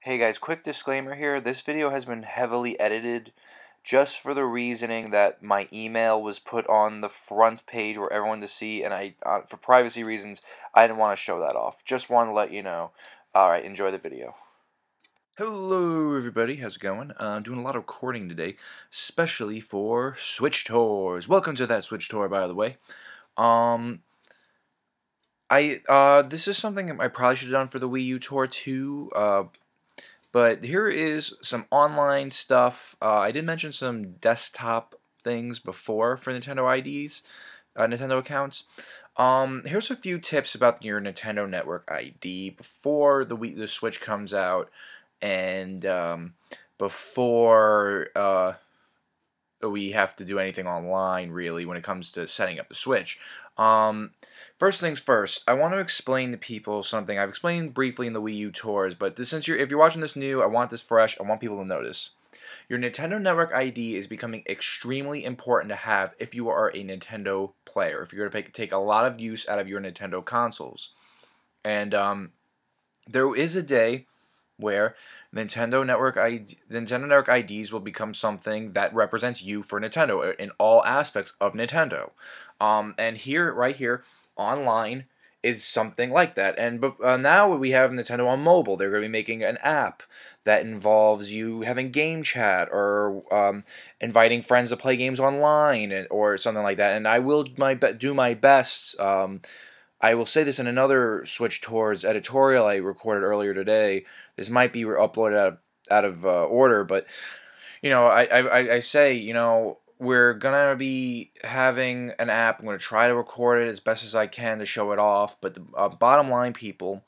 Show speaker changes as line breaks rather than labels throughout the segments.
Hey guys, quick disclaimer here. This video has been heavily edited just for the reasoning that my email was put on the front page for everyone to see, and for privacy reasons, I didn't want to show that off. Just want to let you know. Alright, enjoy the video. Hello everybody, how's it going? I'm doing a lot of recording today, especially for Switch Tours. Welcome to that Switch Tour, by the way. This is something I probably should have done for the Wii U tour too, but here is some online stuff. I did mention some desktop things before for Nintendo IDs, Nintendo accounts. Here's a few tips about your Nintendo Network ID before the Switch comes out, and before we have to do anything online, really, when it comes to setting up the Switch. First things first, I want to explain to people something I've explained briefly in the Wii U tours, but if you're watching this new, I want this fresh, I want people to notice. Your Nintendo Network ID is becoming extremely important to have if you are a Nintendo player, if you're going to take a lot of use out of your Nintendo consoles. And there is a day where Nintendo Network IDs will become something that represents you for Nintendo in all aspects of Nintendo. And right here, online is something like that. And now we have Nintendo on mobile. They're going to be making an app that involves you having game chat or inviting friends to play games online or something like that. And I will do my best. I will say this in another Switch Tours editorial I recorded earlier today. This might be uploaded out of order, but you know, I say, you know, we're gonna be having an app. I'm gonna try to record it as best as I can to show it off. But the bottom line, people,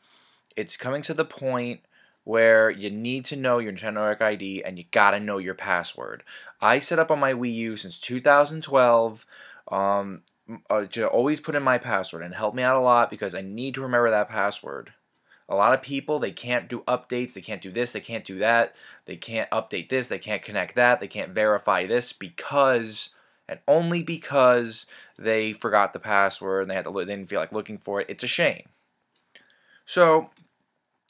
it's coming to the point where you need to know your Nintendo Network ID and you gotta know your password. I set up on my Wii U since 2012. To always put in my password, and help me out a lot because I need to remember that password. A lot of people, they can't do updates, they can't do this, they can't do that, they can't update this, they can't connect that, they can't verify this because, and only because, they forgot the password and they didn't feel like looking for it. It's a shame. So,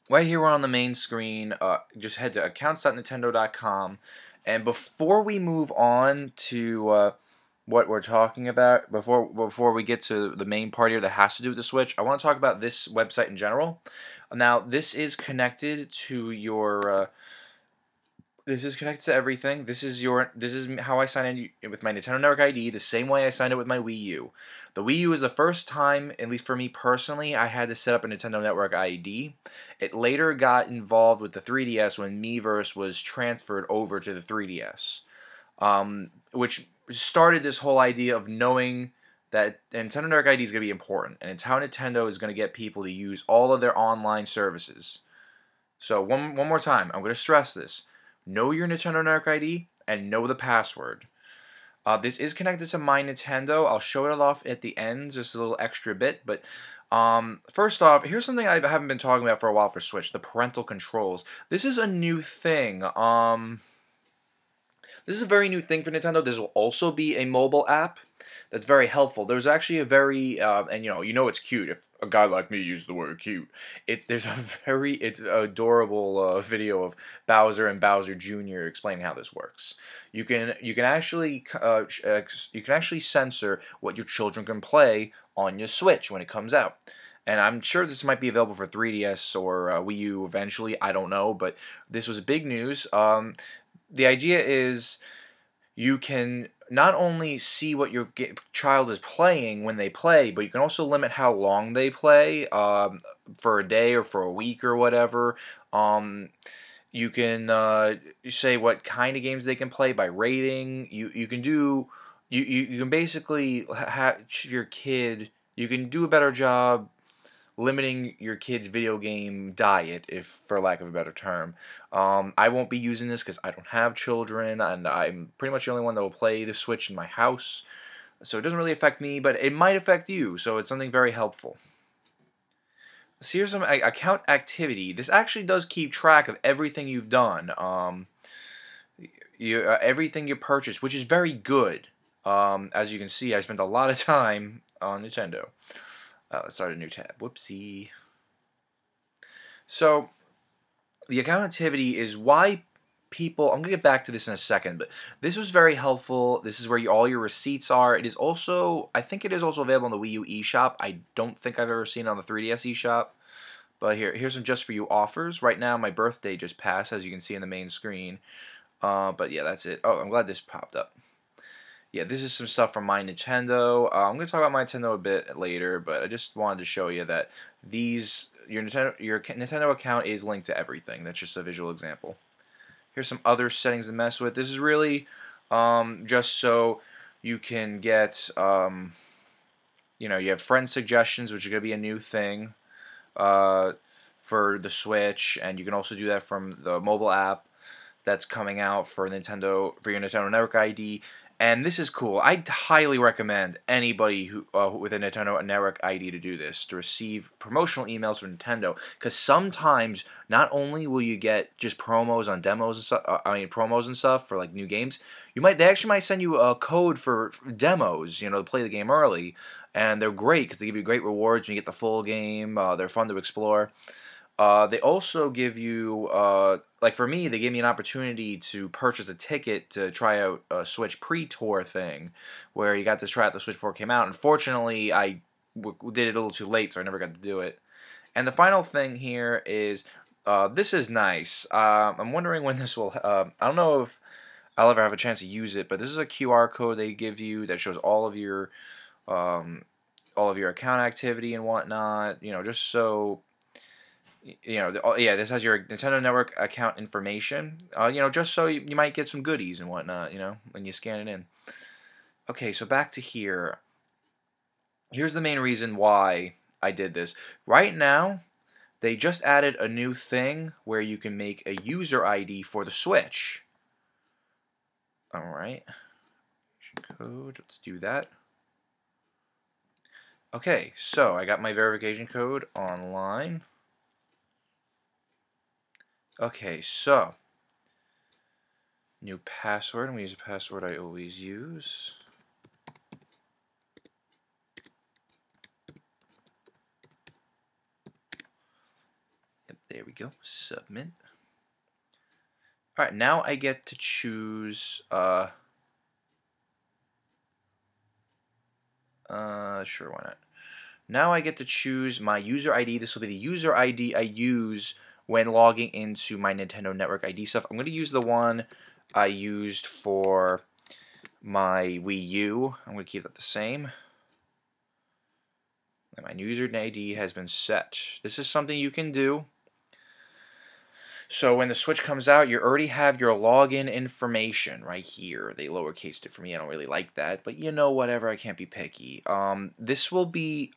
right here on the main screen, just head to accounts.nintendo.com, and before we move on to what we're talking about, before we get to the main part here that has to do with the Switch, I want to talk about this website in general. Now, this is connected to your this is connected to everything. This is how I signed in with my Nintendo Network ID, the same way I signed it with my Wii U. The Wii U is the first time, at least for me personally, I had to set up a Nintendo Network ID. It later got involved with the 3DS when Miiverse was transferred over to the 3DS, which started this whole idea of knowing that Nintendo Network ID is going to be important, and it's how Nintendo is going to get people to use all of their online services. So one more time, I'm going to stress this. Know your Nintendo Network ID and know the password. This is connected to My Nintendo. I'll show it off at the end, just a little extra bit. But first off, here's something I haven't been talking about for a while for Switch, the parental controls. This is a new thing. This is a very new thing for Nintendo. This will also be a mobile app that's very helpful. There's actually a very, and you know it's cute if a guy like me uses the word cute. It's adorable video of Bowser and Bowser Jr. explaining how this works. You can actually censor what your children can play on your Switch when it comes out. And I'm sure this might be available for 3DS or Wii U eventually. I don't know, but this was big news. The idea is you can not only see what your child is playing when they play, but you can also limit how long they play, for a day or for a week or whatever. You can say what kind of games they can play by rating. You can basically have your kid. You can do a better job limiting your kid's video game diet, if for lack of a better term. I won't be using this because I don't have children, and I'm pretty much the only one that will play the Switch in my house, so it doesn't really affect me, but it might affect you, so it's something very helpful. So here's some account activity. This actually does keep track of everything you've done, everything you purchased, which is very good. As you can see, I spent a lot of time on Nintendo. Let's start a new tab. Whoopsie. So, the account activity is why people, I'm gonna get back to this in a second, but this was very helpful. This is where all your receipts are. It is also, I think it is also available on the Wii U eShop. I don't think I've ever seen it on the 3DS eShop. But here's some just for you offers. Right now, my birthday just passed, as you can see in the main screen. But yeah, that's it. Oh, I'm glad this popped up. Yeah, this is some stuff from my Nintendo. I'm going to talk about my Nintendo a bit later, but I just wanted to show you that your Nintendo account is linked to everything. That's just a visual example. Here's some other settings to mess with. This is really just so you can get, you have friend suggestions, which is going to be a new thing for the Switch, and you can also do that from the mobile app that's coming out for your Nintendo Network ID. And this is cool. I highly recommend anybody who with a Nintendo Network ID to do this, to receive promotional emails from Nintendo. Because sometimes, not only will you get just promos on demos and stuff, promos and stuff for like new games, they actually might send you a code for demos, to play the game early. And they're great because they give you great rewards when you get the full game. They're fun to explore. They also give you, like for me, they gave me an opportunity to purchase a ticket to try out a Switch pre-tour thing, where you got to try out the Switch before it came out. Unfortunately, I did it a little too late, so I never got to do it. And the final thing here is, this is nice. I'm wondering when this will, I don't know if I'll ever have a chance to use it, but this is a QR code they give you that shows all of your account activity and whatnot, just so... yeah, this has your Nintendo Network account information, just so you might get some goodies and whatnot, when you scan it in. Okay, so back to here. Here's the main reason why I did this. Right now, they just added a new thing where you can make a user ID for the Switch. Alright. Code, let's do that. Okay, so I got my verification code online. Okay, so new password. I'm going to use a password I always use. Yep, there we go. Submit. Alright, now I get to choose, sure, why not? Now I get to choose my user ID. This will be the user ID I use when logging into my Nintendo Network ID stuff. I'm going to use the one I used for my Wii U. I'm going to keep that the same. And my user ID has been set. This is something you can do. So when the Switch comes out, you already have your login information right here. They lowercased it for me. I don't really like that, but whatever. I can't be picky. This will be...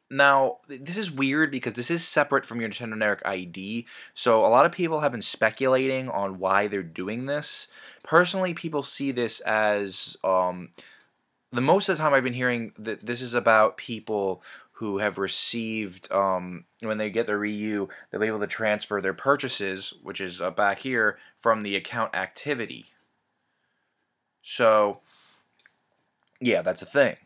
Now, this is weird because this is separate from your Nintendo Network ID, so a lot of people have been speculating on why they're doing this. Personally, people see this as, the most of the time I've been hearing that this is about people who have received, when they get their Wii U, they'll be able to transfer their purchases, which is back here, from the account activity. So, yeah, that's a thing.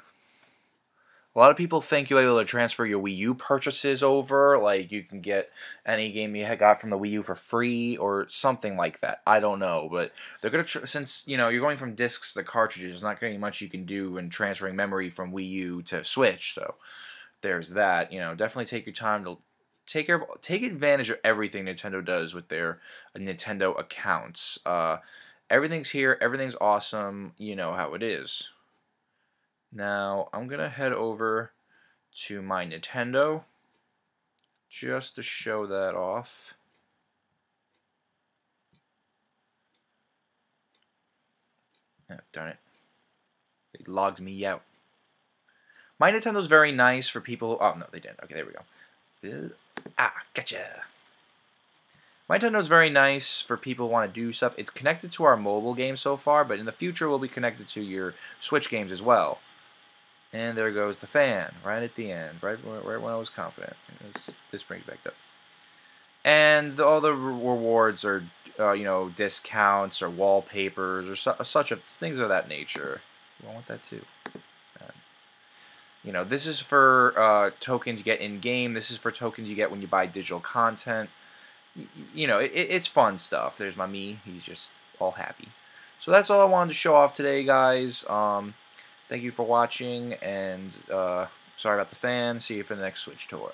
A lot of people think you'll be able to transfer your Wii U purchases over, like you can get any game you had got from the Wii U for free or something like that. I don't know, but they're gonna since you're going from discs to cartridges, there's not gonna be much you can do in transferring memory from Wii U to Switch. So there's that. Definitely take your time to take advantage of everything Nintendo does with their Nintendo accounts. Everything's here. Everything's awesome. You know how it is. Now, I'm going to head over to my Nintendo just to show that off. Oh, darn it. They logged me out. My Nintendo's very nice for people... Oh, no, they didn't. Okay, there we go. Gotcha. My Nintendo's very nice for people who want to do stuff. It's connected to our mobile games so far, but in the future will be connected to your Switch games as well. And there goes the fan, right at the end, right when I was confident. This brings back up. And all the rewards are, discounts or wallpapers or such things of that nature. I want that too. This is for tokens you get in game. This is for tokens you get when you buy digital content. you know, it's fun stuff. There's my me. He's just all happy. So that's all I wanted to show off today, guys. Thank you for watching, and sorry about the fan. See you for the next Switch tour.